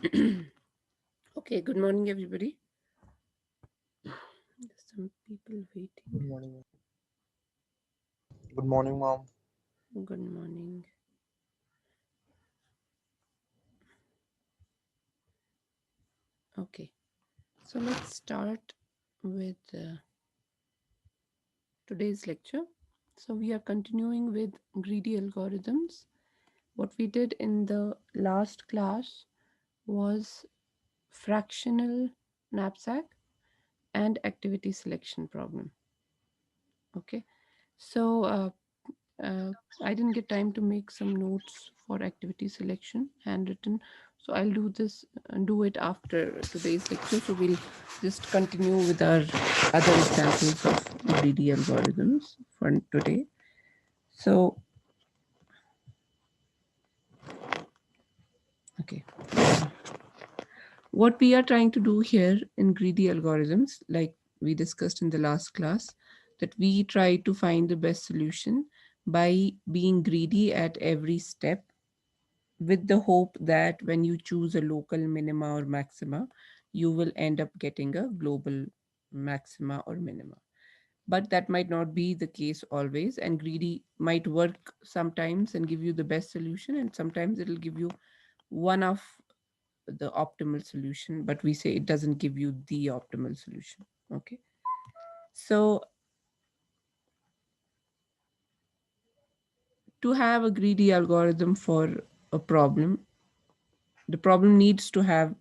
Okay, good morning, everybody. There's some people Good waiting. morning. Good morning, mom. Good morning. Okay, so let's start with today's lecture. So, we are continuing with greedy algorithms. What we did in the last class was fractional knapsack and activity selection problem. Okay, so I didn't get time to make some notes for activity selection handwritten. So I'll do it after today's lecture. So we'll just continue with our other examples of greedy algorithms for today. So, okay. What we are trying to do here in greedy algorithms, like we discussed in the last class, that we try to find the best solution by being greedy at every step with the hope that when you choose a local minima or maxima, you will end up getting a global maxima or minima. But that might not be the case always, and greedy might work sometimes and give you the best solution, and sometimes it'll give you one of the optimal solution, but we say it doesn't give you the optimal solution. Okay. So, to have a greedy algorithm for a problem, the problem needs to have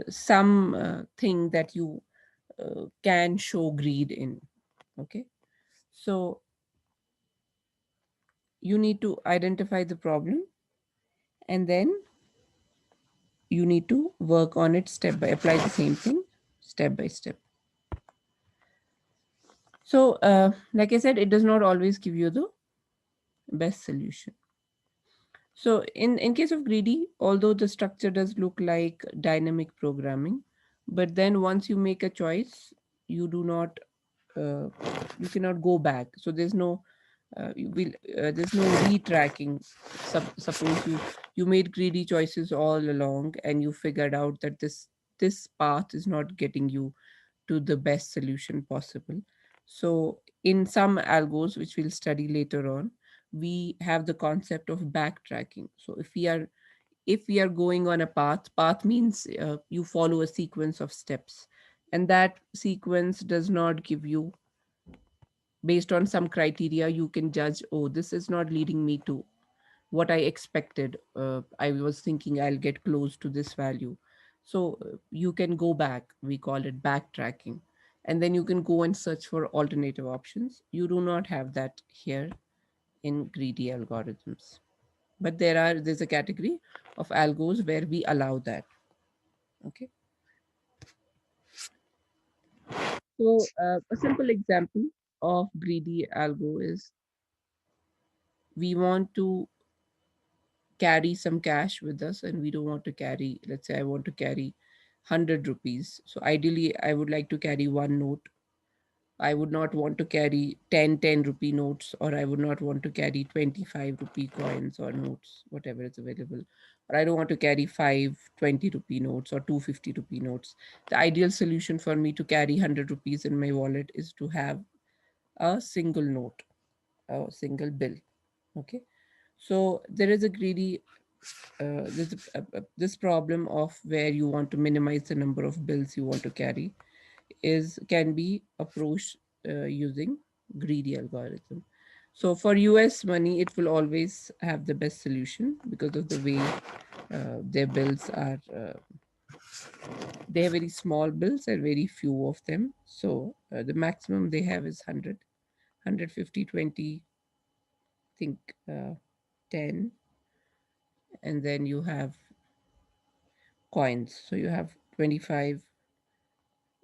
some thing that you can show greed in. Okay, so you need to identify the problem, and then you need to work on it step by apply the same thing step by step. So like I said, it does not always give you the best solution. So in case of greedy, although the structure does look like dynamic programming, but then once you make a choice, you do not uh, you cannot go back. So there's no retracking. Suppose you made greedy choices all along and you figured out that this path is not getting you to the best solution possible. So in some algos, which we'll study later on, we have the concept of backtracking. So if we are going on a path means you follow a sequence of steps, and that sequence does not give you, based on some criteria, you can judge, oh, this is not leading me to what I expected. I was thinking I'll get close to this value. So you can go back. We call it backtracking. And then you can go and search for alternative options. You do not have that here in greedy algorithms. But there's a category of algos where we allow that. Okay. So a simple example of greedy algo is we want to carry some cash with us and we don't want to carry, let's say I want to carry 100 rupees. So ideally I would like to carry one note. I would not want to carry 10 rupee notes, or I would not want to carry 25 rupee coins or notes, whatever is available. Or I don't want to carry 5 20 rupee notes or 250 rupee notes. The ideal solution for me to carry 100 rupees in my wallet is to have a single note, a single bill. Okay. So there is a greedy this problem of where you want to minimize the number of bills you want to carry is can be approached using greedy algorithm. So for US money, it will always have the best solution because of the way their bills are. They have very small bills and very few of them. So the maximum they have is 100, 150, 20, think 10, and then you have coins. So you have 25,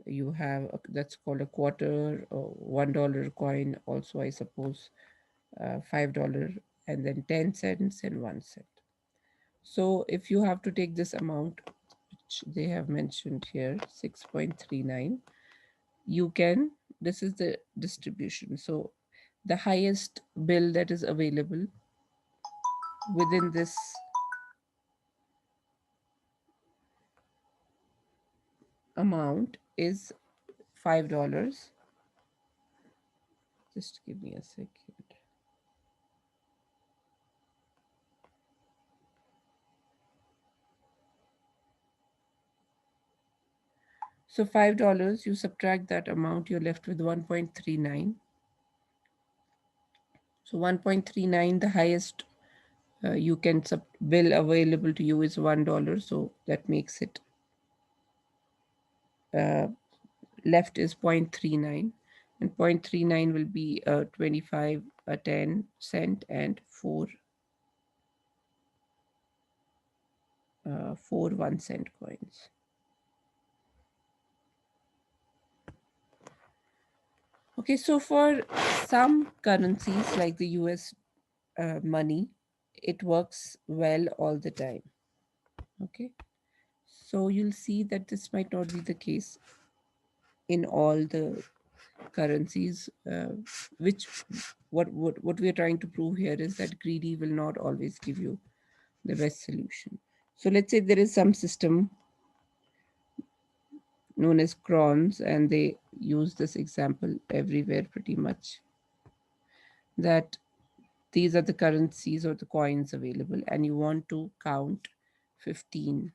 you have that's called a quarter or $1 coin also, I suppose, $5, and then 10 cents and 1 cent. So if you have to take this amount, which they have mentioned here, 6.39, you can, this is the distribution. So the highest bill that is available within this amount is $5. Just give me a second. So $5, you subtract that amount, you're left with 1.39. So 1.39, the highest you can bill available to you is $1. So that makes it uh, left is 0.39, and 0.39 will be 25, a 10 cent, and four 1 cent coins. Okay, so for some currencies like the US money, it works well all the time. Okay, so you'll see that this might not be the case in all the currencies, which what we are trying to prove here is that greedy will not always give you the best solution. So let's say there is some system known as crons, and they use this example everywhere pretty much, that these are the currencies or the coins available, and you want to count 15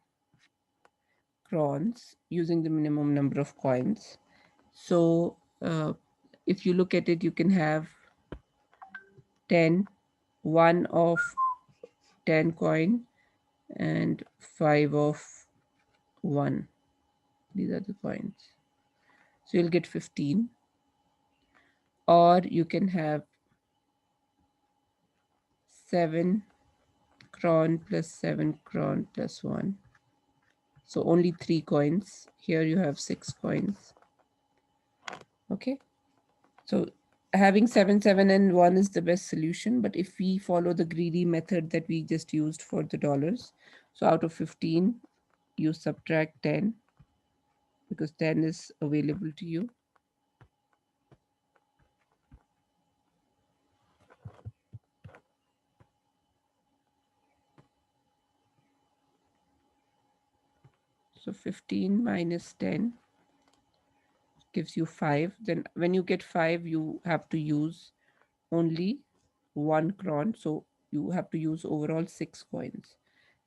crons using the minimum number of coins. So if you look at it, you can have 10, one of 10 coin, and 5 of 1. These are the coins. So you'll get 15. Or you can have 7 cron plus 7 cron plus 1. So only 3 coins. Here you have 6 coins. Okay. So having 7, 7, and 1 is the best solution. But if we follow the greedy method that we just used for the dollars, so out of 15, you subtract 10 because 10 is available to you. So 15 minus 10 gives you 5. Then when you get 5, you have to use only 1 cron. So you have to use overall 6 coins.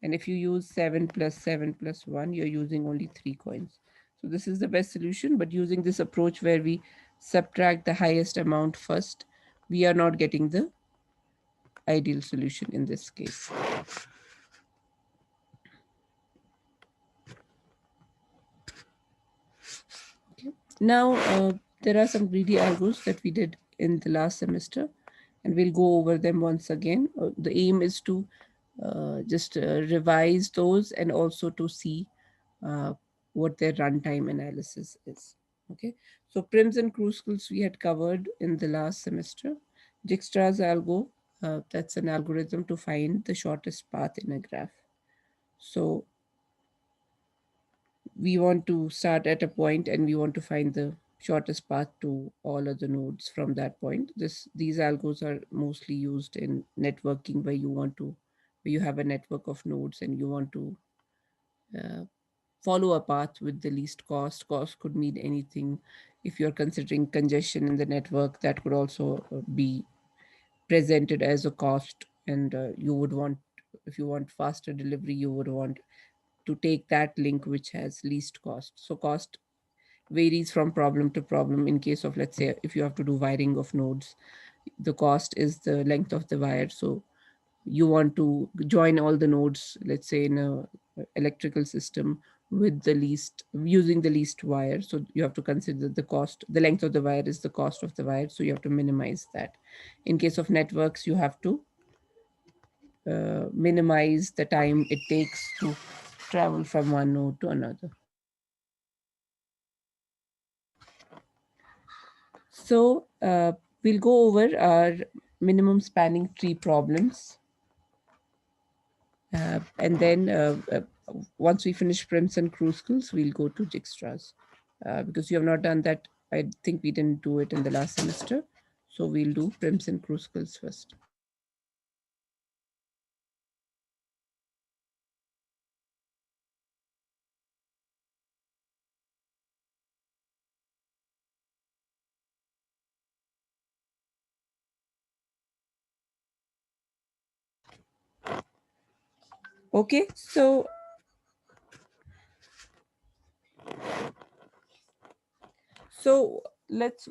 And if you use 7 plus 7 plus 1, you're using only 3 coins. So this is the best solution. But using this approach where we subtract the highest amount first, we are not getting the ideal solution in this case. Okay. Now, there are some greedy algos that we did in the last semester, and we'll go over them once again. The aim is to just revise those and also to see uh, what their runtime analysis is. Okay, so prims and Kruskals we had covered in the last semester. Dijkstra's algo, that's an algorithm to find the shortest path in a graph. So we want to start at a point and we want to find the shortest path to all of the nodes from that point. These algos are mostly used in networking where you have a network of nodes and you want to uh, follow a path with the least cost. Cost could mean anything. If you're considering congestion in the network, that could also be presented as a cost, and you would want, if you want faster delivery, you would want to take that link which has least cost. So cost varies from problem to problem. In case of, let's say, if you have to do wiring of nodes, the cost is the length of the wire. So you want to join all the nodes, let's say in a electrical system, with the least, using the least wire. So you have to consider the cost, the length of the wire is the cost of the wire, so you have to minimize that. In case of networks, you have to minimize the time it takes to travel from one node to another. So we'll go over our minimum spanning tree problems. And then once we finish Prims and Kruskals, we'll go to Dijkstra's. Because you have not done that, I think we didn't do it in the last semester. So we'll do Prims and Kruskals first. Okay, so let's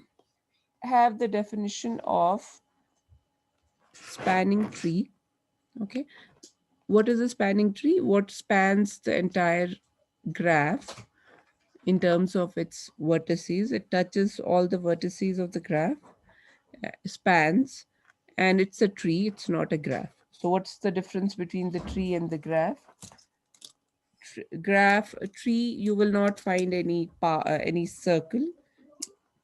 have the definition of spanning tree. Okay, what is a spanning tree? What spans the entire graph in terms of its vertices? It touches all the vertices of the graph, spans, and it's a tree, it's not a graph. So what's the difference between the tree and the graph? Graph, a tree, you will not find any circle,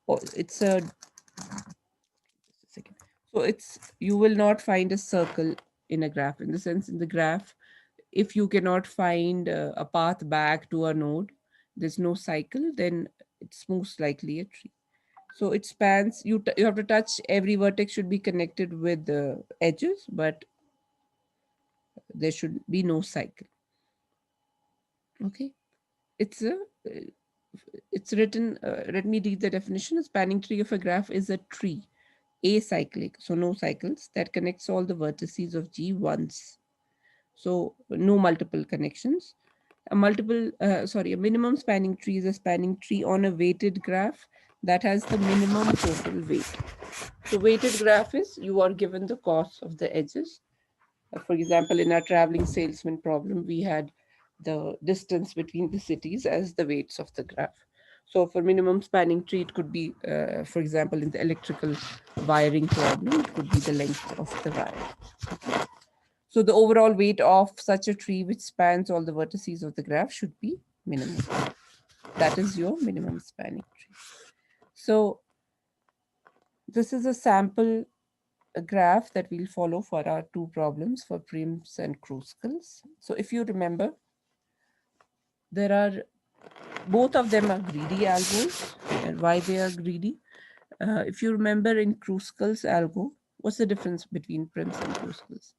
or it's a just a second. So it's, you will not find a circle in a graph, in the sense, in the graph, if you cannot find a path back to a node, there's no cycle, then it's most likely a tree. So it spans, you have to touch every vertex, should be connected with the edges, but there should be no cycle. Okay, it's a it's written, let me read the definition. A spanning tree of a graph is a tree, acyclic, so no cycles, that connects all the vertices of G once. So no multiple connections. A minimum spanning tree is a spanning tree on a weighted graph that has the minimum total weight. So weighted graph is, you are given the cost of the edges. For example, in our traveling salesman problem, we had the distance between the cities as the weights of the graph. So for minimum spanning tree, it could be, for example, in the electrical wiring problem, it could be the length of the wire. So the overall weight of such a tree which spans all the vertices of the graph should be minimum. That is your minimum spanning tree. So this is a sample graph that we'll follow for our two problems for Prims and Kruskals. So if you remember, there are, both of them are greedy algos. And why they are greedy? If you remember, in Kruskal's algo, what's the difference between Prims and Kruskals?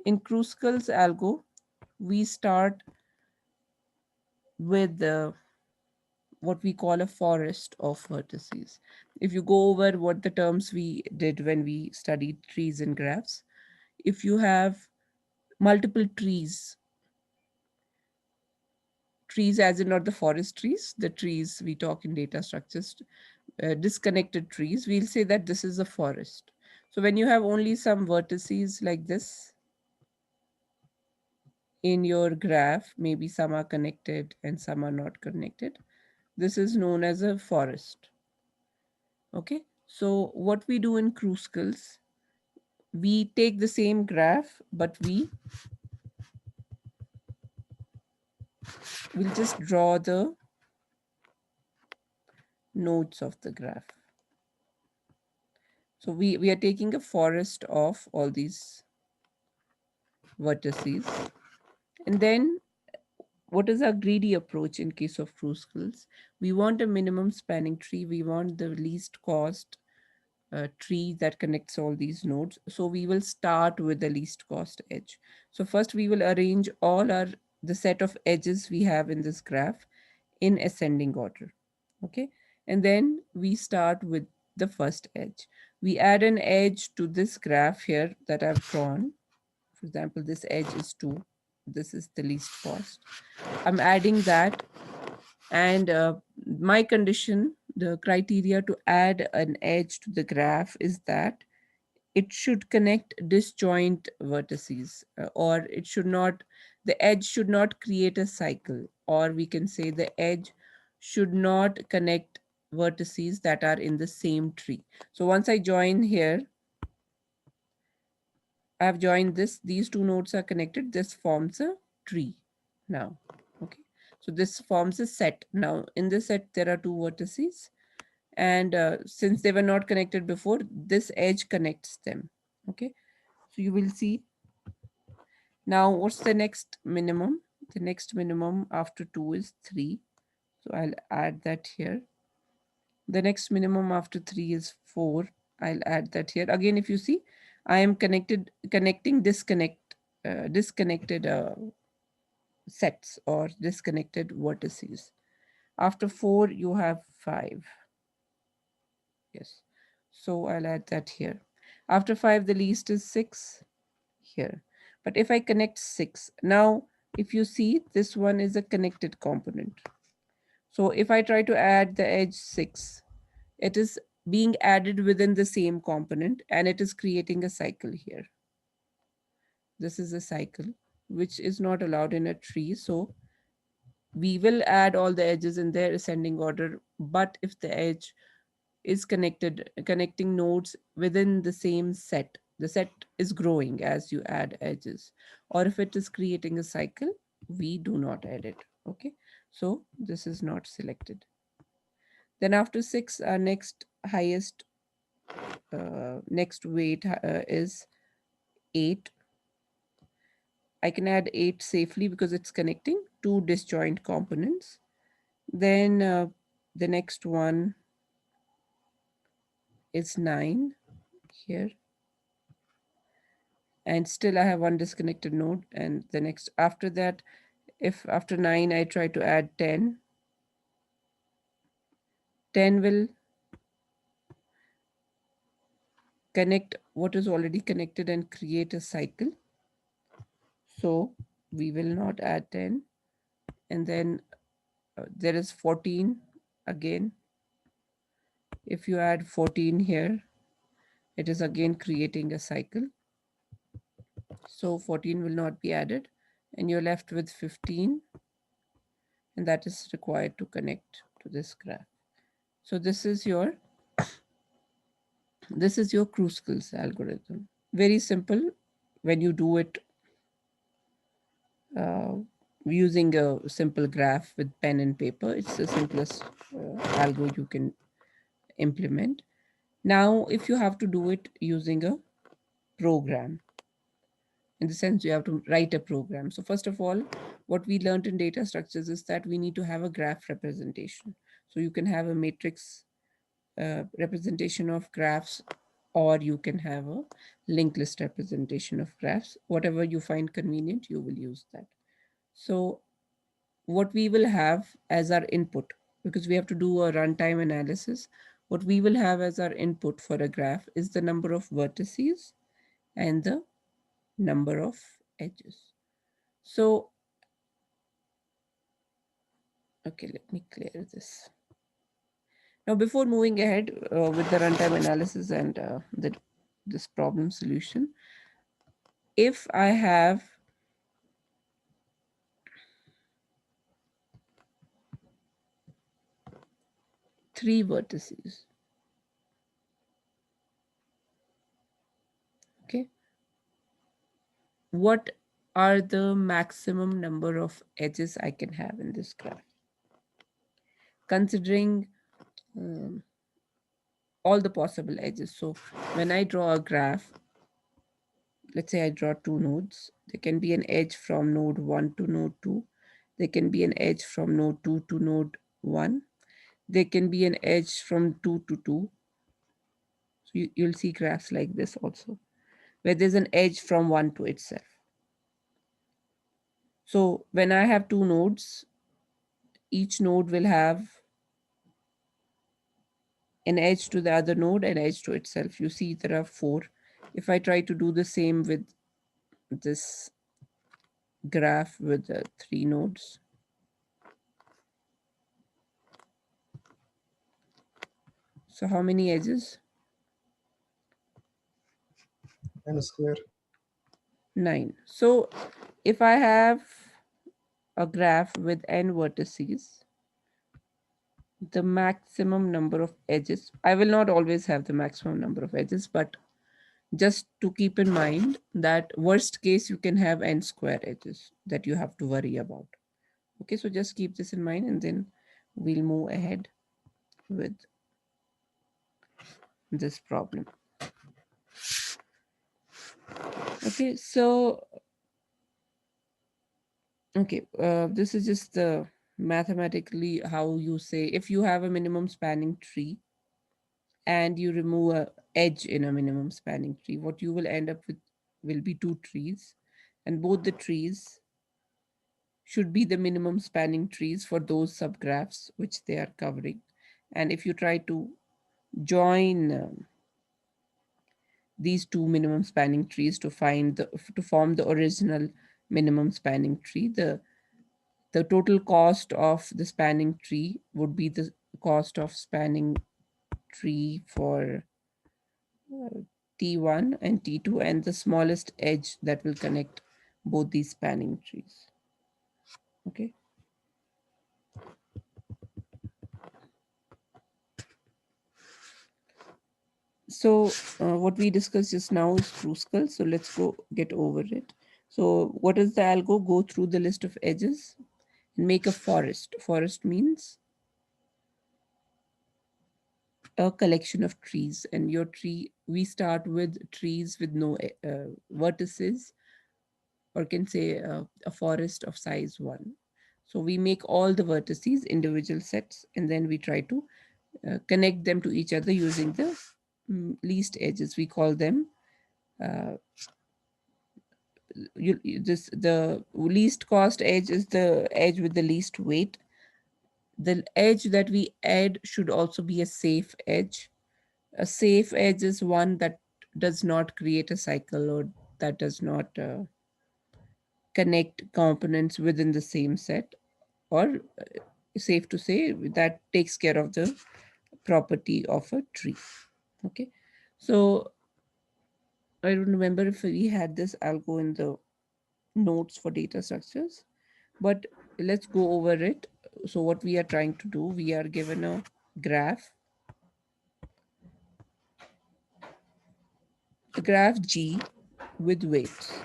In Kruskal's algo, we start with what we call a forest of vertices. If you go over what the terms we did when we studied trees and graphs, if you have multiple trees as in not the forest trees, the trees we talk in data structures, disconnected trees, we'll say that this is a forest. So when you have only some vertices like this in your graph, maybe some are connected and some are not connected, this is known as a forest. Okay, so what we do in Kruskals, we take the same graph, but we will just draw the nodes of the graph. So we are taking a forest of all these vertices. And then what is our greedy approach in case of Kruskals? We want a minimum spanning tree. We want the least cost tree that connects all these nodes. So we will start with the least cost edge. So first we will arrange all our the set of edges we have in this graph in ascending order. Okay. And then we start with the first edge. We add an edge to this graph here that I've drawn. For example, this edge is 2. This is the least cost. I'm adding that, and my condition, the criteria to add an edge to the graph is that it should connect disjoint vertices, or it should not, the edge should not create a cycle, or we can say the edge should not connect vertices that are in the same tree. So once I join here, I've joined this, these two nodes are connected, this forms a tree now. Okay, so this forms a set. Now in this set there are two vertices, and since they were not connected before, this edge connects them. Okay, so you will see now what's the next minimum. The next minimum after 2 is 3, so I'll add that here. The next minimum after 3 is 4, I'll add that here. Again, if you see, I am connecting disconnected sets or disconnected vertices. After 4 you have 5. Yes, so I'll add that here. After 5 the least is 6 here. But if I connect 6, now if you see, this one is a connected component. So if I try to add the edge 6, it is being added within the same component and it is creating a cycle here. This is a cycle which is not allowed in a tree. So we will add all the edges in their ascending order, but if the edge is connecting nodes within the same set, the set is growing as you add edges, or if it is creating a cycle, we do not add it. Okay, so this is not selected. Then after 6, our next highest next weight is 8. I can add 8 safely because it's connecting two disjoint components. Then the next one is 9 here, and still I have one disconnected node. And the next after that, if after 9 I try to add 10, 10 will connect what is already connected and create a cycle. So we will not add 10. And then there is 14 again. If you add 14 here, it is again creating a cycle. So 14 will not be added, and you're left with 15, and that is required to connect to this graph. So this is your Kruskal's algorithm. Very simple when you do it uh, using a simple graph with pen and paper. It's the simplest algo you can implement. Now, if you have to do it using a program, in the sense you have to write a program. So first of all, what we learned in data structures is that we need to have a graph representation. So you can have a matrix representation of graphs, or you can have a linked list representation of graphs. Whatever you find convenient, you will use that. So what we will have as our input, because we have to do a runtime analysis, what we will have as our input for a graph is the number of vertices and the number of edges. So, okay, let me clear this. Now, before moving ahead with the runtime analysis and this problem solution, if I have three vertices, okay, what are the maximum number of edges I can have in this graph? Considering um, all the possible edges. So when I draw a graph, let's say I draw two nodes, there can be an edge from node 1 to node 2. There can be an edge from node 2 to node 1. There can be an edge from 2 to 2. So you'll see graphs like this also, where there's an edge from 1 to itself. So when I have two nodes, each node will have an edge to the other node, an edge to itself. You see there are four. If I try to do the same with this graph with the three nodes, so how many edges? And square. 9. So if I have a graph with n vertices, the maximum number of edges, I will not always have the maximum number of edges, but just to keep in mind that worst case, you can have n square edges that you have to worry about. Okay, so just keep this in mind and then we'll move ahead with this problem. Okay, so, okay, this is just mathematically how you say if you have a minimum spanning tree and you remove a edge in a minimum spanning tree, what you will end up with will be two trees, and both the trees should be the minimum spanning trees for those subgraphs which they are covering. And if you try to join these two minimum spanning trees to find to form the original minimum spanning tree. The total cost of the spanning tree would be the cost of spanning tree for T1 and T2, and the smallest edge that will connect both these spanning trees. Okay. So what we discussed just now is Kruskal. So let's go get over it. So what is the algo? Go through the list of edges and make a forest. Forest means a collection of trees, and your tree, we start with trees with no vertices, or can say a forest of size 1. So we make all the vertices individual sets, and then we try to connect them to each other using the least edges. We call them uh, this the least cost edge is the edge with the least weight. The edge that we add should also be a safe edge. A safe edge is one that does not create a cycle, or that does not connect components within the same set, or safe to say that takes care of the property of a tree. Okay. So I don't remember if we had this algo in the notes for data structures, but let's go over it. So what we are trying to do, we are given a graph, a graph G with weights.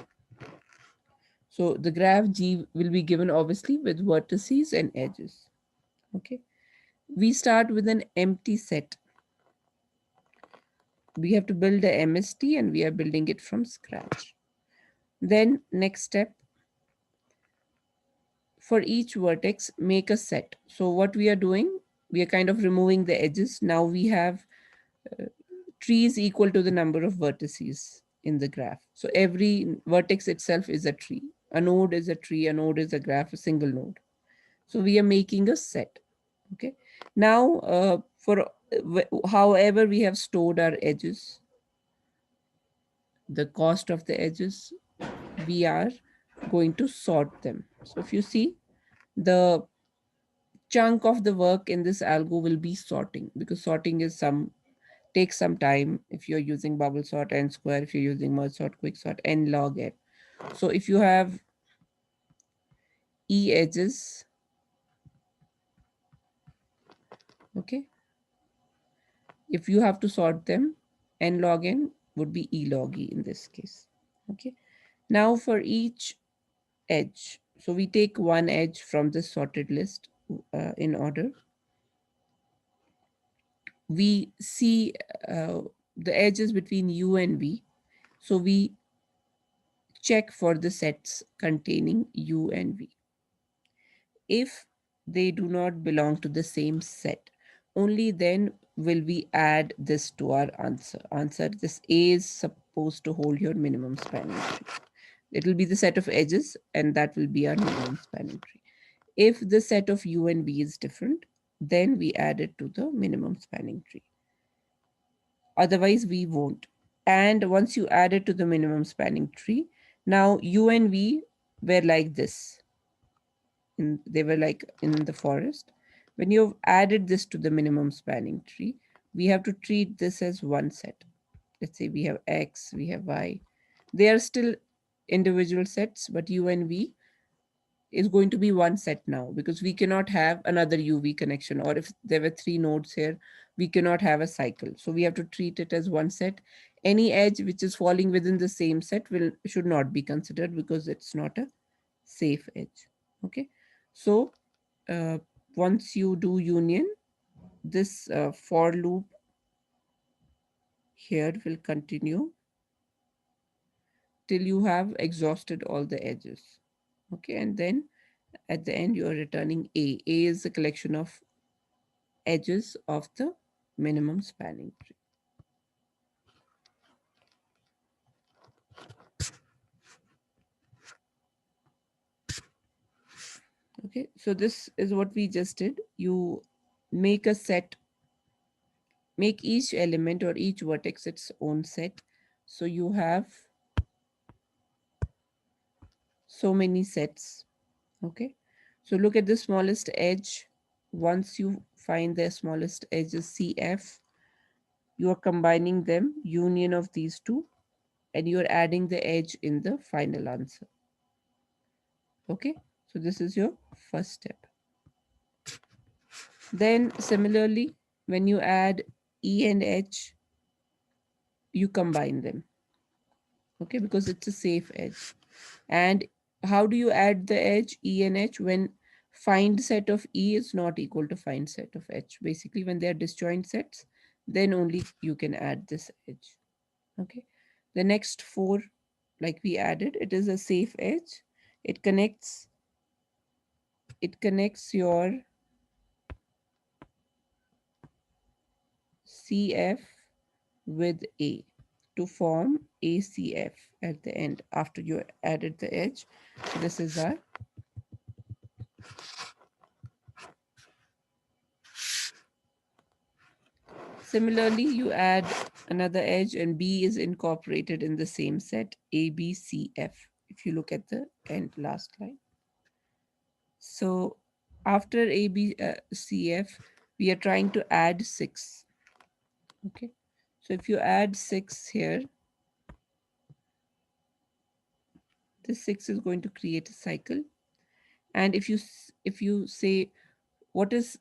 So the graph G will be given obviously with vertices and edges. Okay. We start with an empty set. We have to build a MST, and we are building it from scratch. Then next step, for each vertex, make a set. So what we are doing, we are kind of removing the edges. Now we have trees equal to the number of vertices in the graph. So every vertex itself is a tree. A node is a tree, a node is a graph, a single node. So we are making a set. Okay. Now, for however we have stored our edges, the cost of the edges, we are going to sort them. So if you see, the chunk of the work in this algo will be sorting, because sorting is some takes some time. If you're using bubble sort, n square; if you're using merge sort, quick sort, n log n. So if you have e edges, okay, if you have to sort them, n log n would be e log e in this case. Okay. Now for each edge, so we take one edge from the sorted list in order. We see uh, the edges between u and v. So we check for the sets containing u and v. If they do not belong to the same set, only then will we add this to our answer. Answer, this A is supposed to hold your minimum spanning tree. It will be the set of edges, and that will be our minimum spanning tree. If the set of u and v is different, then we add it to the minimum spanning tree. Otherwise, we won't. And once you add it to the minimum spanning tree, now u and v were like this. They were like in the forest. When you've added this to the minimum spanning tree, we have to treat this as one set. Let's say we have X, we have Y. They are still individual sets, but U and V is going to be one set now, because we cannot have another UV connection, or if there were three nodes here, we cannot have a cycle. So we have to treat it as one set. Any edge which is falling within the same set should not be considered, because it's not a safe edge. Okay. So uh, once you do union, this for loop here will continue till you have exhausted all the edges. Okay, and then at the end you are returning A. A is the collection of edges of the minimum spanning tree. Okay, so this is what we just did. You make a set, make each element or each vertex its own set. So you have so many sets. Okay. So look at the smallest edge. Once you find the smallest edge is CF, you are combining them, union of these two, and you are adding the edge in the final answer. Okay. So this is your first step. Then similarly, when you add E and H, you combine them. Okay, because it's a safe edge. And how do you add the edge E and H when find set of E is not equal to find set of H? Basically, when they are disjoint sets, then only you can add this edge. Okay. The next four, like we added, it is a safe edge. It connects your CF with A to form ACF at the end after you added the edge. So this is our. Similarly, you add another edge and B is incorporated in the same set ABCF. If you look at the end last line. So after ABCF, we are trying to add 6. Okay. So if you add 6 here, this 6 is going to create a cycle. And if you say what is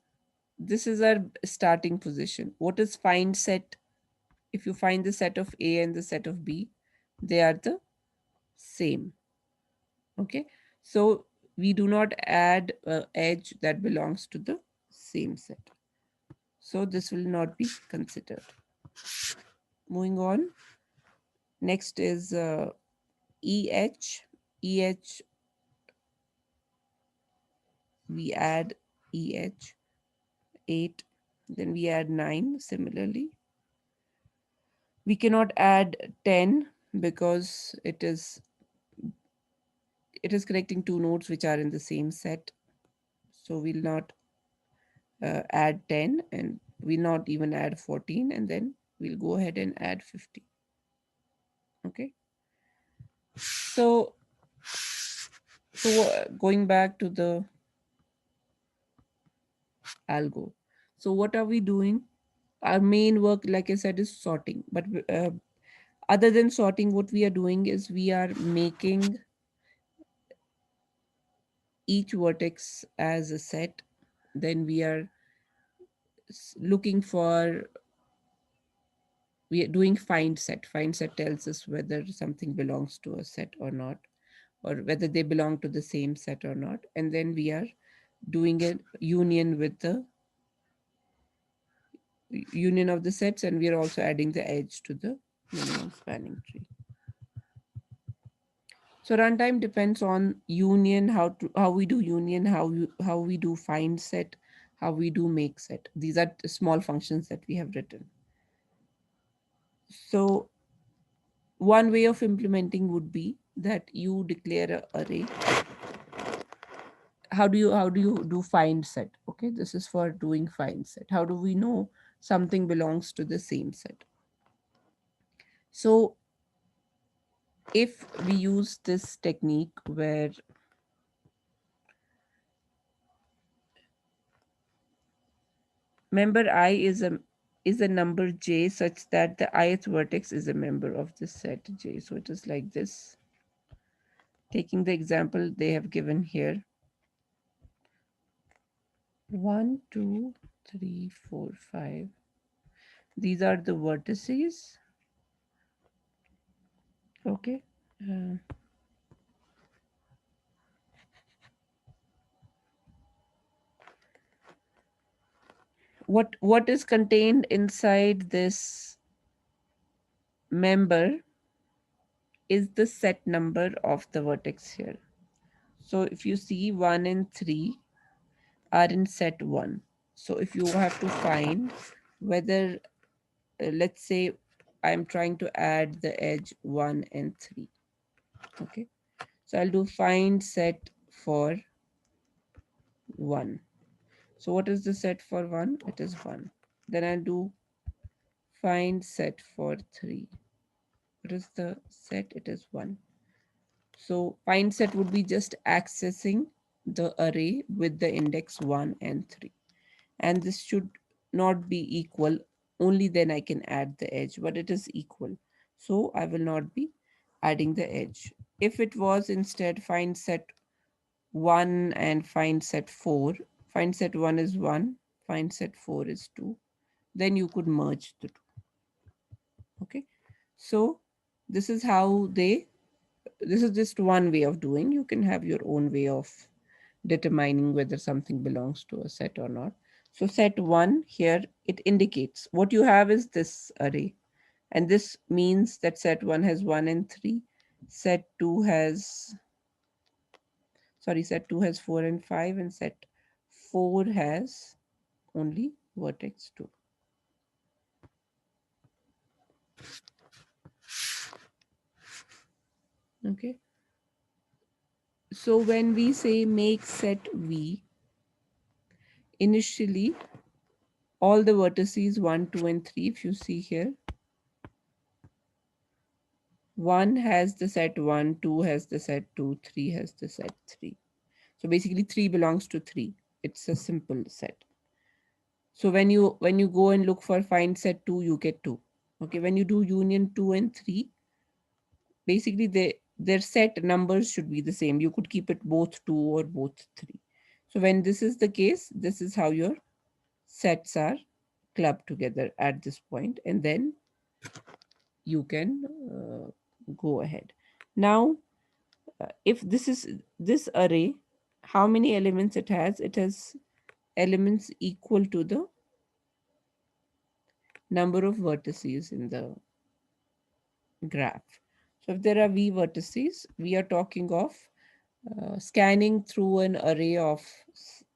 this is our starting position. What is find set? If you find the set of A and the set of B, they are the same. Okay. So we do not add edge that belongs to the same set. So this will not be considered. Moving on. Next is EH. EH, we add EH 8. Then we add 9 similarly. We cannot add 10 because it is connecting two nodes which are in the same set. So we'll not add 10 and we'll not even add 14 and then we'll go ahead and add 50. Okay. So, going back to the algo. So what are we doing? Our main work, like I said, is sorting. But other than sorting, what we are doing is we are making each vertex as a set. Then we are looking for we are doing find set. Find set tells us whether something belongs to a set or not, or whether they belong to the same set or not. And then we are doing a union with the union of the sets, and we are also adding the edge to the minimum spanning tree. So runtime depends on union, how we do union, how we do find set, how we do make set. These are the small functions that we have written. So one way of implementing would be that you declare a array. How do you do find set? Okay, this is for doing find set. How do we know something belongs to the same set? So if we use this technique where member I is a number j such that the ith vertex is a member of the set j. So it is like this. Taking the example they have given here, 1, 2, 3, 4, 5. These are the vertices. Okay. Uh, what is contained inside this member is the set number of the vertex here. So if you see 1 and 3 are in set 1. So if you have to find whether, let's say, I'm trying to add the edge 1 and 3. Okay. So I'll do find set for 1. So what is the set for 1? It is 1. Then I'll do find set for 3. What is the set? It is 1. So find set would be just accessing the array with the index 1 and 3. And this should not be equal. Only then I can add the edge, but it is equal. So I will not be adding the edge. If it was instead find set 1 and find set 4, find set 1 is 1, find set 4 is 2, then you could merge the two. Okay. So this is how this is just one way of doing. You can have your own way of determining whether something belongs to a set or not. So set 1 here, it indicates what you have is this array. And this means that set 1 has 1 and 3. Set 2 has, set 2 has 4 and 5, and set 4 has only vertex 2. Okay. So when we say make set V, initially all the vertices 1, 2, and 3, if you see here, 1 has the set 1, 2 has the set 2, 3 has the set 3. So basically 3 belongs to 3. It's a simple set. So when you go and look for find set 2, you get 2. Okay, when you do union 2 and 3, basically their set numbers should be the same. You could keep it both 2 or both 3. So when this is the case, this is how your sets are clubbed together at this point, and then you can go ahead. Now, if this is this array, how many elements it has? It has elements equal to the number of vertices in the graph. So if there are v vertices, we are talking of scanning through an array of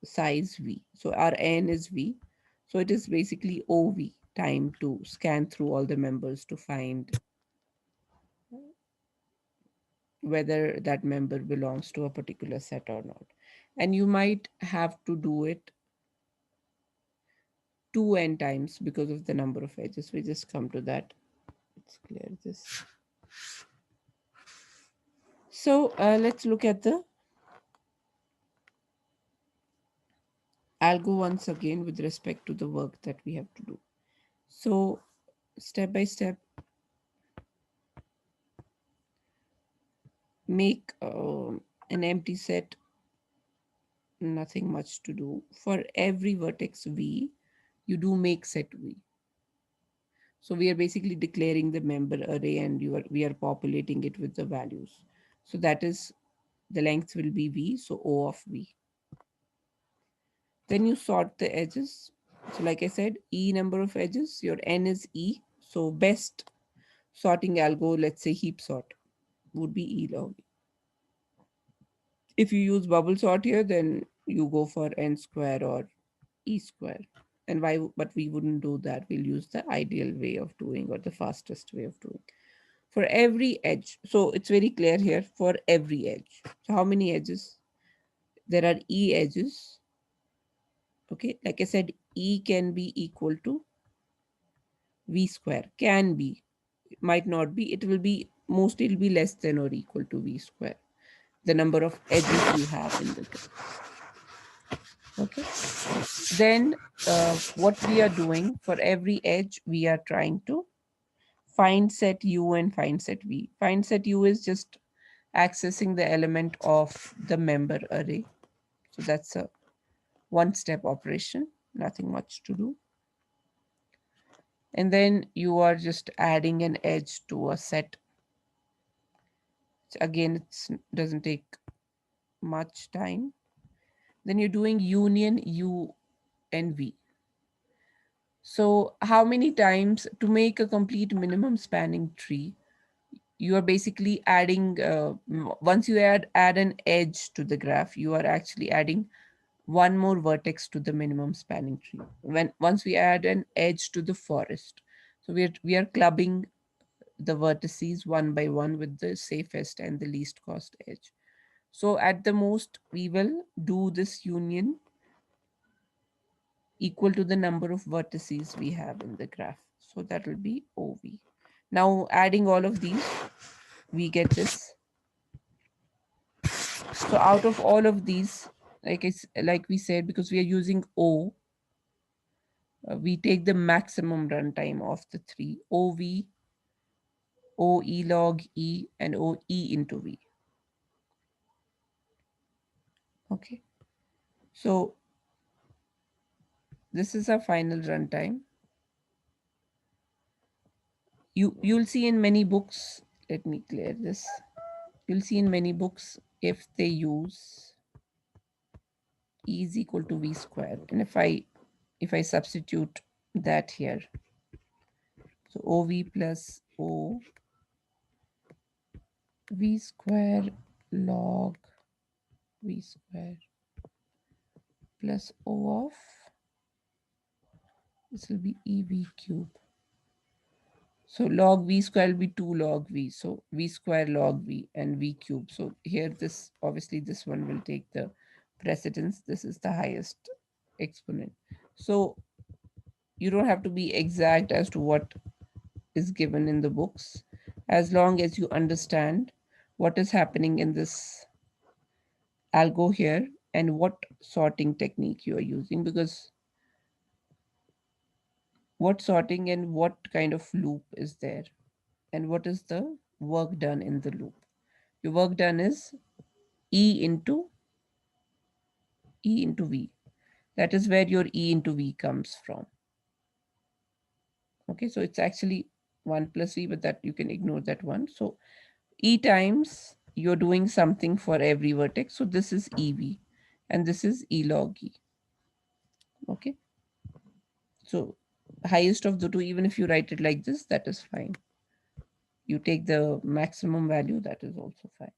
size v. So our n is v. So it is basically ov, time to scan through all the members to find whether that member belongs to a particular set or not. And you might have to do it 2n times because of the number of edges. We just come to that. Let's clear this. So let's look at the algo once again with respect to the work that we have to do. So step by step, make an empty set, nothing much to do. For every vertex v, you do make set v. So we are basically declaring the member array, and we are populating it with the values. So that is, the length will be v, so O of v. Then you sort the edges. So like I said, E number of edges, your n is E. So best sorting algo, let's say heap sort, would be E log. If you use bubble sort here, then you go for n square or E square. And why, but we wouldn't do that. We'll use the ideal way of doing, or the fastest way of doing. For every edge, so it's very clear here, for every edge. So how many edges? There are E edges. Okay, like I said, E can be equal to V square. Can be, might not be. It will be, mostly it'll be less than or equal to V square, the number of edges you have in the graph. Okay, then what we are doing, for every edge we are trying to find set u and find set v. Find set u is just accessing the element of the member array. So that's a one step operation, nothing much to do. And then you are just adding an edge to a set. So again, it doesn't take much time. Then you're doing union u and v. So how many times to make a complete minimum spanning tree, you are basically adding, once you add an edge to the graph, you are actually adding one more vertex to the minimum spanning tree. Once we add an edge to the forest, so we are clubbing the vertices one by one with the safest and the least cost edge. So at the most, we will do this union equal to the number of vertices we have in the graph. So that will be OV. Now adding all of these, we get this. So out of all of these, like we said, because we are using O, we take the maximum runtime of the three: OV, OE log E, and OE into V. Okay. So this is our final runtime. You'll see in many books, let me clear this. You'll see in many books if they use E is equal to V square. And if I substitute that here, so OV plus O V square log V square plus O of, this will be EV cube. So log V square will be 2 log V. So V square log V and V cube. So here this, obviously this one will take the precedence. This is the highest exponent. So you don't have to be exact as to what is given in the books, as long as you understand what is happening in this algo here and what sorting technique you are using, because what sorting and what kind of loop is there and what is the work done in the loop. Your work done is E into V. That is where your E into V comes from. Okay, so it's actually 1 plus V, but that you can ignore that one. So E times you're doing something for every vertex. So this is EV and this is E log E. Okay, so highest of the two, even if you write it like this, that is fine. You take the maximum value, that is also fine.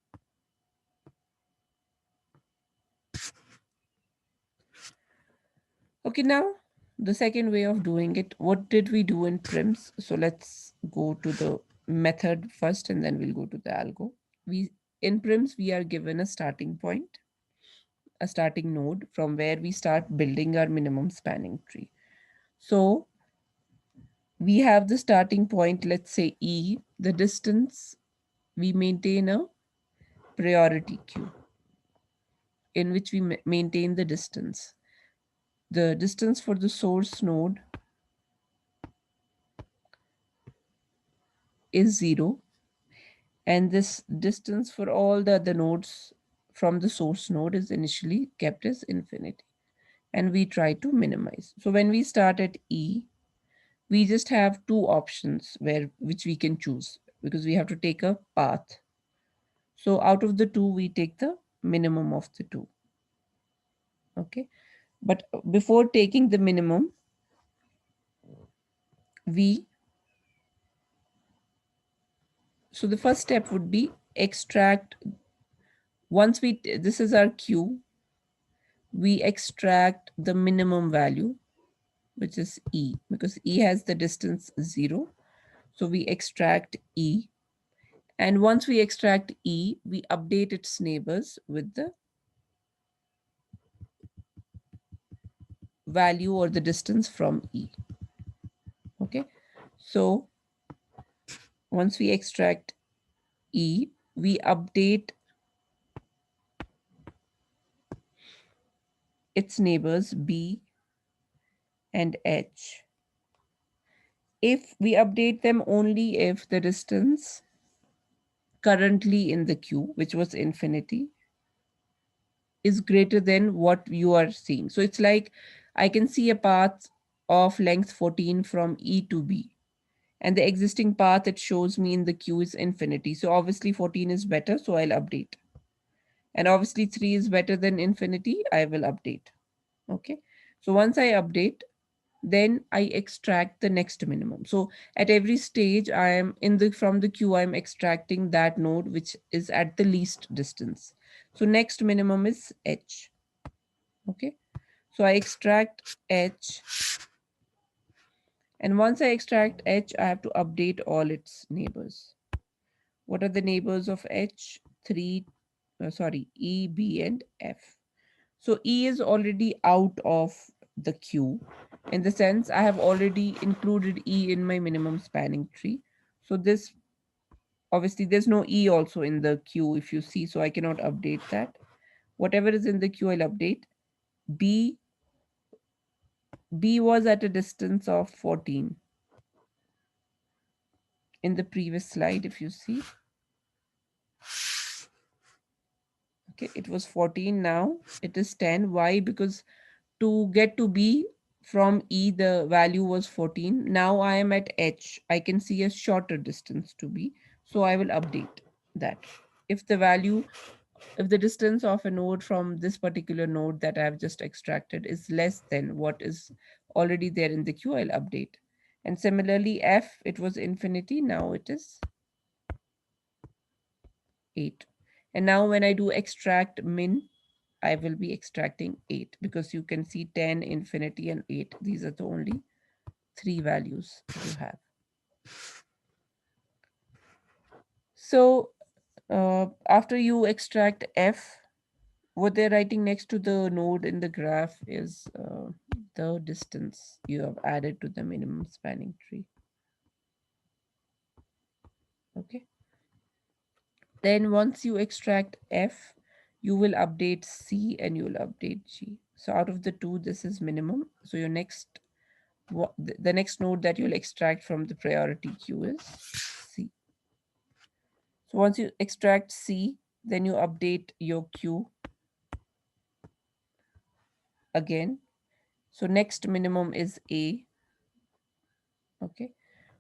Okay, now the second way of doing it, what did we do in Prims? So let's go to the method first and then we'll go to the algo. We in Prims, we are given a starting point, a starting node from where we start building our minimum spanning tree. So we have the starting point, let's say E, the distance, we maintain a priority queue in which we maintain the distance. The distance for the source node is 0, and this distance for all the other nodes from the source node is initially kept as infinity, and we try to minimize. So when we start at E, we just have two options which we can choose, because we have to take a path. So out of the two, we take the minimum of the two. Okay, but before taking the minimum, we so the first step would be extract. Once this is our queue, we extract the minimum value, which is E, because E has the distance 0. So we extract E. And once we extract E, we update its neighbors with the value or the distance from E. Okay. So once we extract E, we update its neighbors B and H. If we update them only if the distance currently in the queue, which was infinity, is greater than what you are seeing. So it's like I can see a path of length 14 from E to B, and the existing path it shows me in the queue is infinity. So obviously 14 is better, so I'll update. And obviously 3 is better than infinity, I will update. Okay. So once I update, then I extract the next minimum. So at every stage, I am in the from the queue, I'm extracting that node which is at the least distance. So next minimum is H. Okay. So I extract H. And once I extract H, I have to update all its neighbors. What are the neighbors of H? E, B, and F. So E is already out of the queue. In the sense, I have already included E in my minimum spanning tree. So this, obviously there's no E also in the queue if you see, so I cannot update that. Whatever is in the queue I'll update. B, B was at a distance of 14 in the previous slide if you see. Okay, it was 14, now it is 10. Why? Because to get to B from E, the value was 14. Now I am at H. I can see a shorter distance to B. So I will update that. If the value, if the distance of a node from this particular node that I have just extracted is less than what is already there in the queue, I'll update. And similarly, F, it was infinity. Now it is 8. And now when I do extract min, I will be extracting 8 because you can see 10, infinity, and 8. These are the only three values you have. So after you extract f, what they're writing next to the node in the graph is the distance you have added to the minimum spanning tree. Okay. Then once you extract f, you will update c and you will update g. So out of the two, this is minimum. So your next, the next node that you'll extract from the priority queue is C. So once you extract C, then you update your queue again. So next minimum is A. Okay.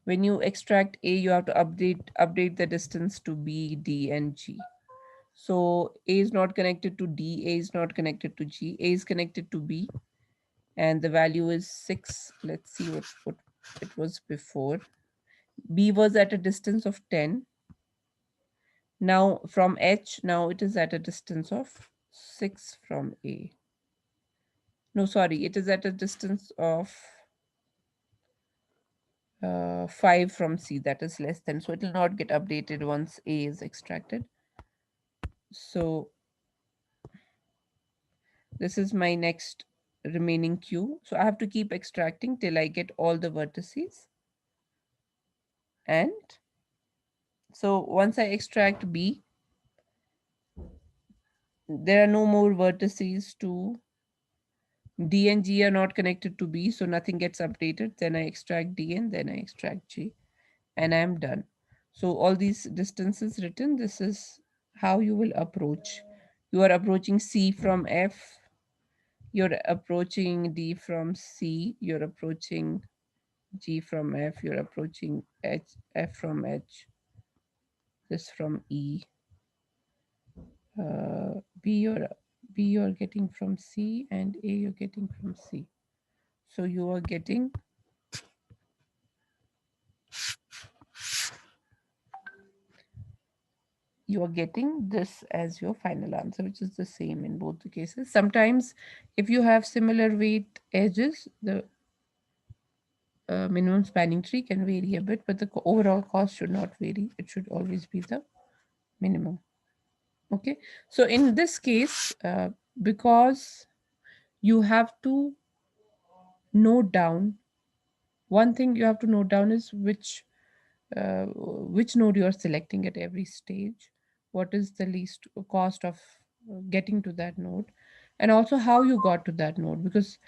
When you extract A, you have to update the distance to B, D, and G. So A is not connected to D, A is not connected to G, A is connected to B, and the value is 6. Let's see what it was before. B was at a distance of 10. Now from H, now it is at a distance of 6 from A. No, sorry, it is at a distance of 5 from C, that is less than. So it will not get updated once A is extracted. So this is my next remaining queue. So I have to keep extracting till I get all the vertices. And so once I extract B, there are no more vertices to D and G are not connected to B, so nothing gets updated. Then I extract D and then I extract G, and I'm done. So all these distances written, this is how you will approach. You are approaching C from F, you're approaching D from C, you're approaching G from F, you're approaching F from H, this from E, B you're getting from C, and A you're getting from C. So you are getting this as your final answer, which is the same in both the cases. Sometimes if you have similar weight edges, the minimum spanning tree can vary a bit, but the overall cost should not vary. It should always be the minimum. Okay. So in this case, because you have to note down, one thing you have to note down is which node you are selecting at every stage, what is the least cost of getting to that node, and also how you got to that node. Because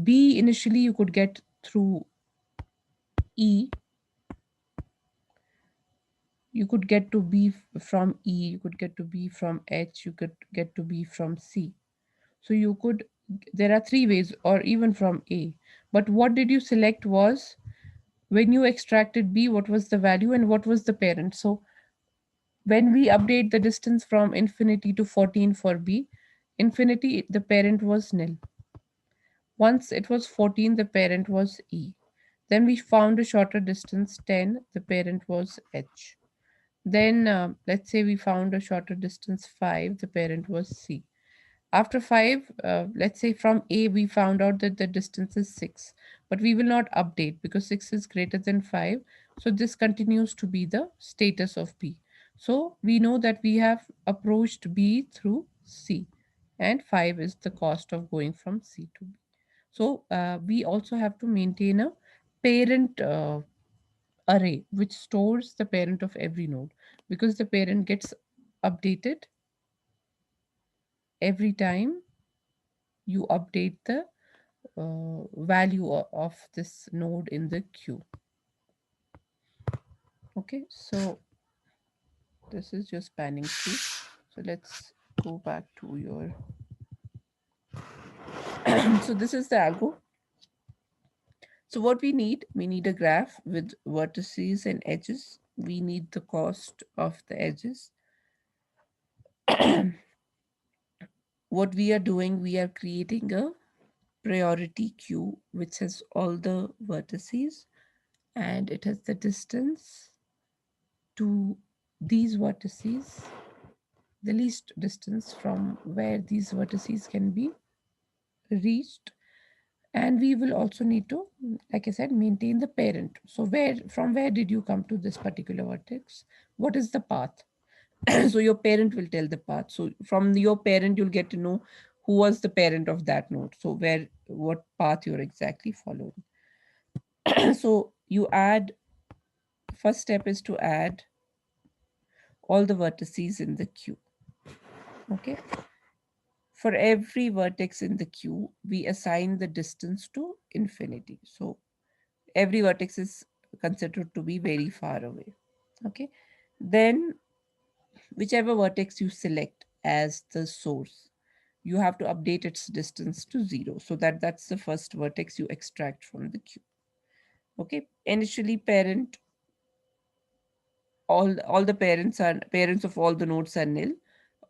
B initially you could get through E, you could get to B from E, you could get to B from H, you could get to B from C. So you could, there are three ways, or even from A. But what did you select was when you extracted B, what was the value and what was the parent. So when we update the distance from infinity to 14 for B, infinity, the parent was nil. Once it was 14, the parent was E. Then we found a shorter distance, 10, the parent was H. Then let's say we found a shorter distance, 5, the parent was C. After 5, let's say from A, we found out that the distance is 6, but we will not update because 6 is greater than 5. So this continues to be the status of B. So we know that we have approached B through C, and 5 is the cost of going from C to B. So we also have to maintain a parent array which stores the parent of every node, because the parent gets updated every time you update the value of this node in the queue. Okay, so this is just spanning tree. So let's go back to your. So this is the algo. So what we need a graph with vertices and edges. We need the cost of the edges. What we are doing, we are creating a priority queue which has all the vertices, and it has the distance to these vertices, the least distance from where these vertices can be reached. And we will also need to, like I said, maintain the parent. So where, from where did you come to this particular vertex? What is the path? So your parent will tell the path. So from your parent you'll get to know who was the parent of that node, so where, what path you're exactly following. So you add, first step is to add all the vertices in the queue. Okay, for every vertex in the queue we assign the distance to infinity. So every vertex is considered to be very far away. Okay, then whichever vertex you select as the source, you have to update its distance to 0, so that's the first vertex you extract from the queue. Okay, initially parent, all the parents of all the nodes are nil.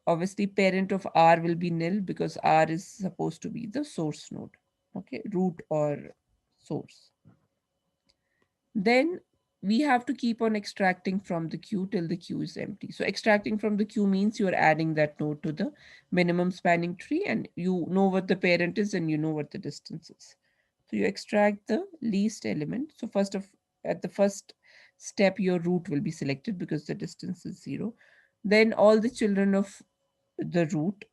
Obviously parent of R will be nil because R is supposed to be the source node. Okay, root or source. Then we have to keep on extracting from the queue till the queue is empty. So extracting from the queue means you're adding that node to the minimum spanning tree, and you know what the parent is and you know what the distance is. So you extract the least element. So at the first step, your root will be selected because the distance is 0. Then all the children of the root,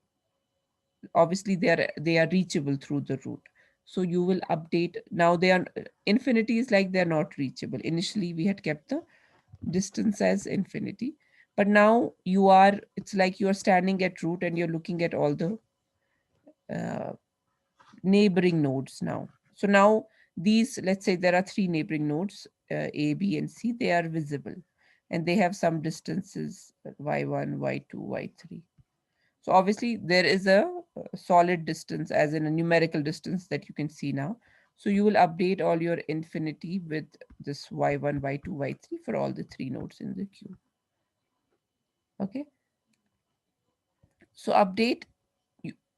obviously they are reachable through the root. So you will update, now they are, infinity is like they're not reachable. Initially we had kept the distance as infinity, but now you are, it's like you're standing at root and you're looking at all the uh, neighboring nodes now. So now these, let's say there are three neighboring nodes, A, B, and C, they are visible and they have some distances, y1, y2, y3. So obviously there is a solid distance, as in a numerical distance that you can see now. So you will update all your infinity with this y1, y2, y3 for all the three nodes in the queue. Okay. So update,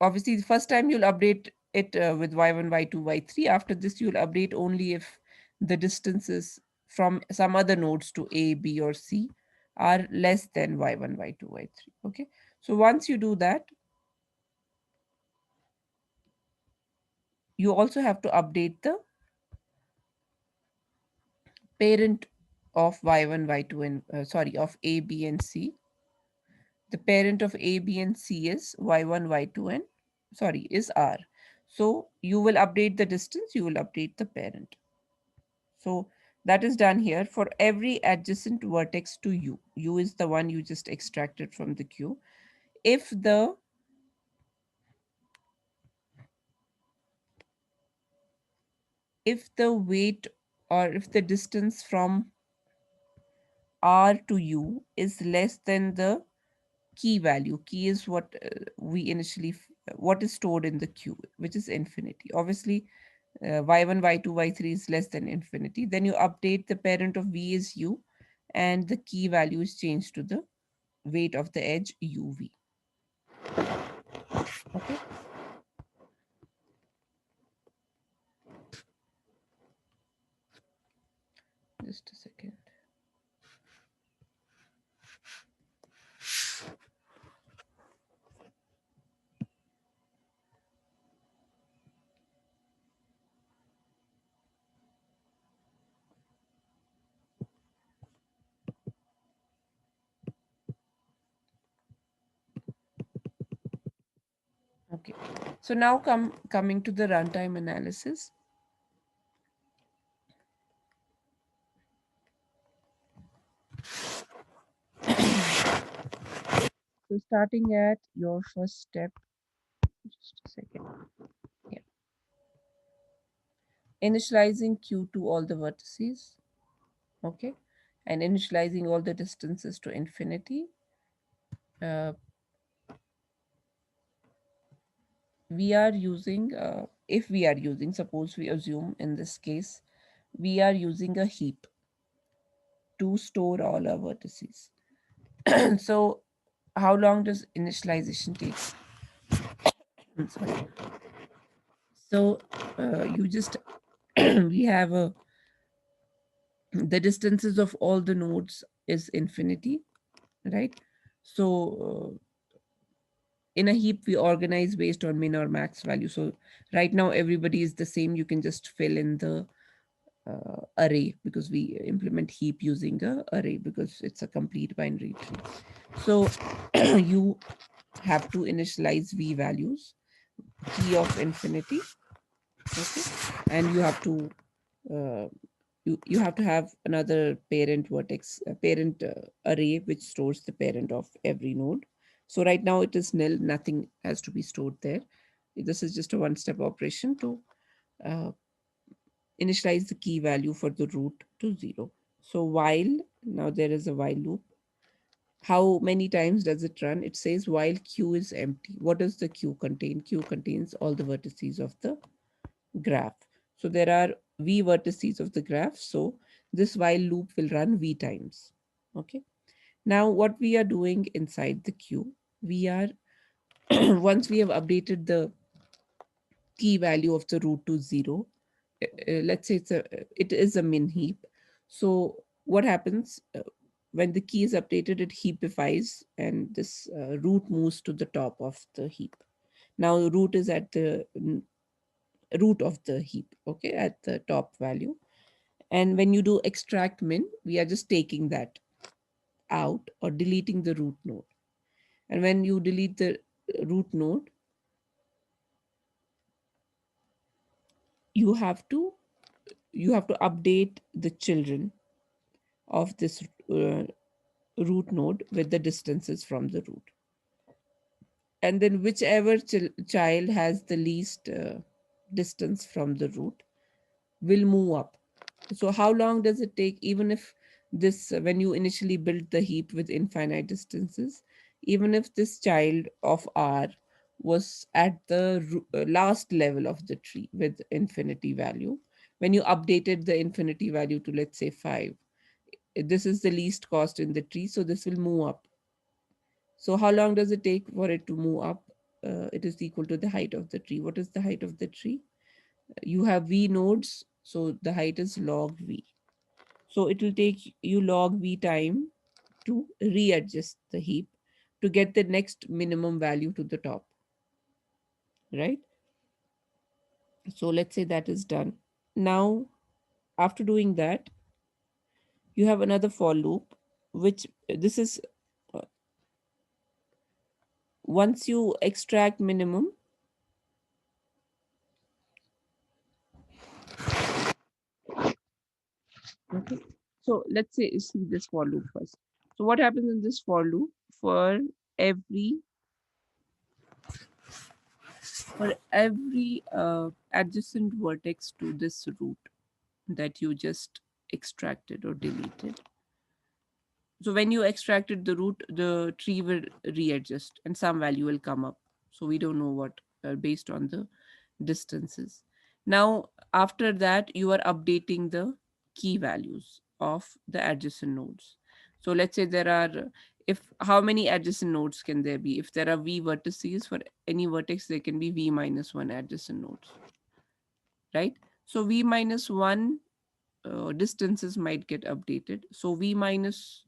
obviously the first time you'll update it with y1, y2, y3. After this you'll update only if the distances from some other nodes to A, B, or C are less than y1, y2, y3. Okay. So once you do that, you also have to update the parent of y1, y2, and of A, B, and C. The parent of A, B, and C is y1, y2, and is R. So you will update the distance, you will update the parent. So that is done here for every adjacent vertex to U. U is the one you just extracted from the queue. If the weight, or if the distance from R to U is less than the key value, key is what we initially what is stored in the queue, which is infinity. Obviously y1, y2, y3 is less than infinity, then you update the parent of V is U, and the key value is changed to the weight of the edge uv. Okay, just a second. Okay, so now coming to the runtime analysis. So starting at your first step, just a second. Yeah. Initializing Q to all the vertices. Okay. And initializing all the distances to infinity. Uh, we are using, if we are using, suppose we assume in this case, we are using a heap to store all our vertices. So, how long does initialization take? Sorry. So, you just we have a the distances of all the nodes is infinity, right? So, in a heap, we organize based on min or max value. So, right now, everybody is the same. You can just fill in the array because we implement heap using a array because it's a complete binary tree. So, you have to initialize v values, key of infinity, okay, and you have to uh, you have to have another parent vertex, parent array which stores the parent of every node. So right now it is nil, nothing has to be stored there. This is just a one step operation to uh, initialize the key value for the root to 0. So while, now there is a while loop. How many times does it run? It says while q is empty. What does the q contain? Q contains all the vertices of the graph. So there are v vertices of the graph. So this while loop will run v times. Okay. Now what we are doing inside the queue, we are once we have updated the key value of the root to 0, let's say it is a min heap. So what happens when the key is updated? It heapifies and this root moves to the top of the heap. Now root is at the root of the heap, okay, at the top value. And when you do extract min, we are just taking that out or deleting the root node. And when you delete the root node, you have to you have to update the children of this root node with the distances from the root. And then whichever child has the least distance from the root will move up. So how long does it take? Even if this, when you initially build the heap with infinite distances, even if this child of R was at the last level of the tree with infinity value, when you updated the infinity value to, let's say, 5, this is the least cost in the tree, so this will move up. So how long does it take for it to move up? It is equal to the height of the tree. What is the height of the tree? You have v nodes, so the height is log v. So it will take you log v time to readjust the heap to get the next minimum value to the top, right? So let's say that is done. Now, after doing that, you have another for loop, which this is uh, once you extract minimum. Okay. So let's say see this for loop first. So what happens in this for loop? For every adjacent vertex to this root that you just extracted or deleted. So when you extracted the root, the tree will readjust and some value will come up. So we don't know what based on the distances. Now, after that, you are updating the key values of the adjacent nodes. So let's say there are, if how many adjacent nodes can there be? If there are v vertices, for any vertex, there can be v minus 1 adjacent nodes, right? So v minus 1 distances might get updated. So v minus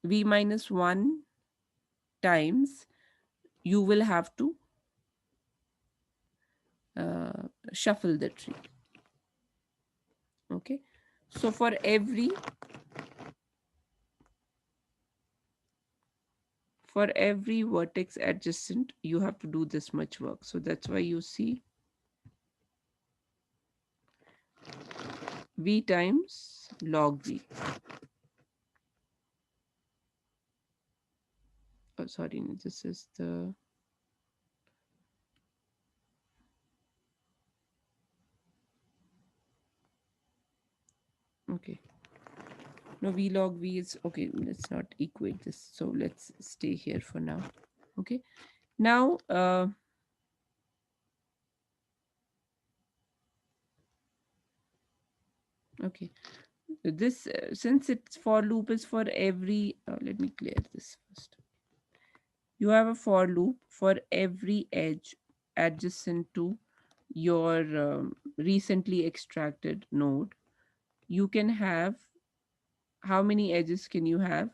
1 times you will have to shuffle the tree. Okay. So for every vertex adjacent, you have to do this much work. So that's why you see v times log v. sorry, this is the, okay. No, v log v is okay. Let's not equate this. So let's stay here for now. Okay. Now, okay. This since it's for loop is for every. Let me clear this first. You have a for loop for every edge adjacent to your recently extracted node. You can have, how many edges can you have?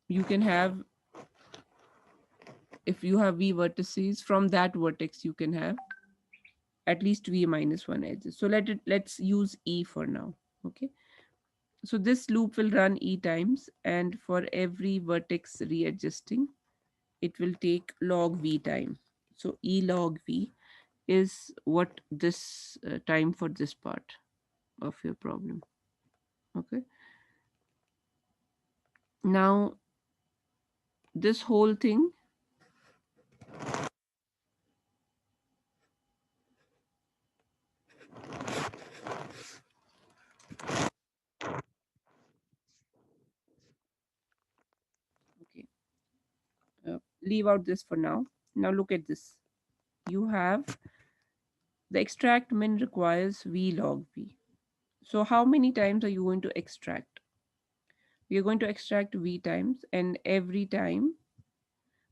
You can have, if you have v vertices, from that vertex you can have at least v minus one edges. So let's use e for now. Okay. So this loop will run e times, and for every vertex readjusting, it will take log v time. So e log v is what this time for this part of your problem. Okay. Now this whole thing, okay, leave out this for now. Now look at this. You have the extract min requires v log v. So how many times are you going to extract? We are going to extract v times, and every time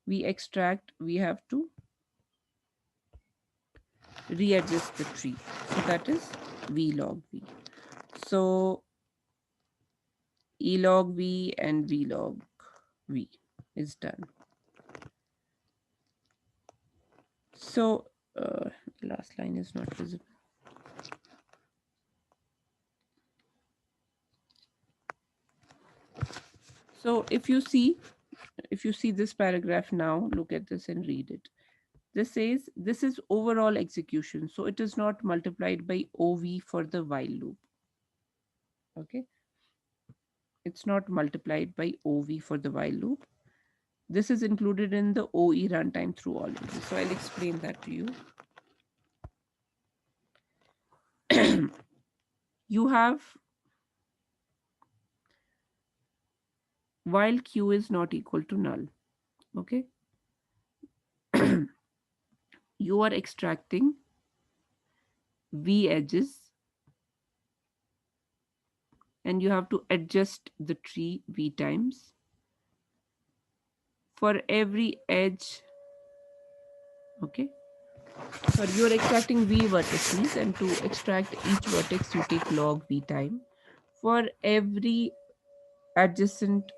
we extract, we have to readjust the tree. So that is v log v. So e log v and v log v is done. So the last line is not visible. So if you see this paragraph now, look at this and read it. This says this is overall execution. So it is not multiplied by OV for the while loop. Okay. It's not multiplied by OV for the while loop. This is included in the OE runtime through already. So I'll explain that to you. You have, while Q is not equal to null. Okay. You are extracting V edges, and you have to adjust the tree V times. For every edge, okay, so you're extracting V vertices, and to extract each vertex you take log V time. For every adjacent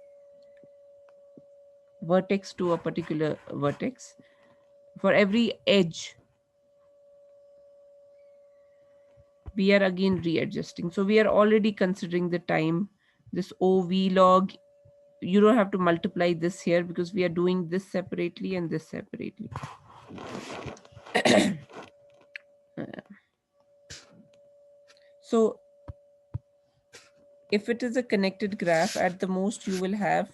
vertex to a particular vertex, for every edge we are again readjusting. So we are already considering the time, this OV log. You don't have to multiply this here because we are doing this separately and this separately. So if it is a connected graph, at the most you will have,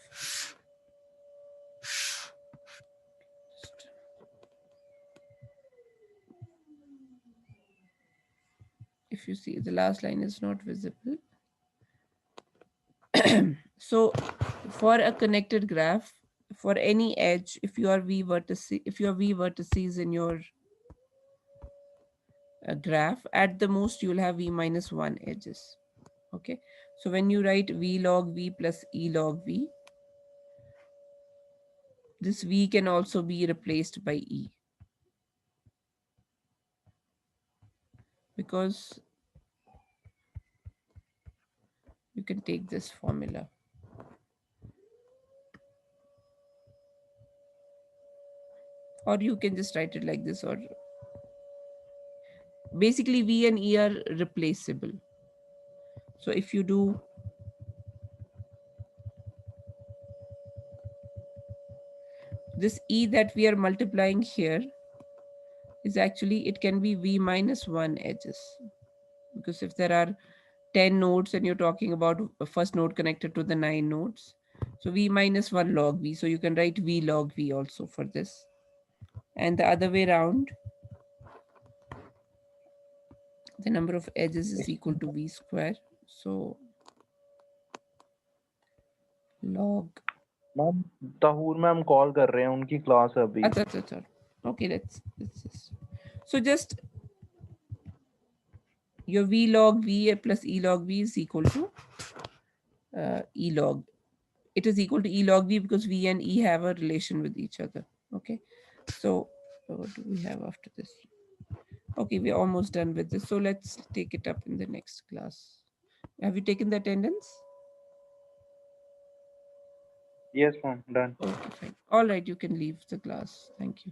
if you see the last line is not visible. So for a connected graph, for any edge, if you are v vertices in your graph, at the most you will have v minus 1 edges. Okay. So when you write v log v plus e log v, this v can also be replaced by e, because you can take this formula, or you can just write it like this, or basically v and e are replaceable. So if you do this, e that we are multiplying here is actually, it can be v minus 1 edges, because if there are 10 nodes and you're talking about a first node connected to the 9 nodes, So v minus 1 log v. So you can write v log v also for this. And the other way around, the number of edges is equal to v square. So log. Ma'am Tahoor ma'am call कर रहे हैं, उनकी class है अभी। Acha, acha, acha. Okay, let's just. So just your v log v plus e log v is equal to e log. It is equal to e log v because v and e have a relation with each other. Okay. So what do we have after this? Okay, we're almost done with this. So let's take it up in the next class. Have you taken the attendance? Yes ma'am, done. Okay, fine. All right, you can leave the class. Thank you.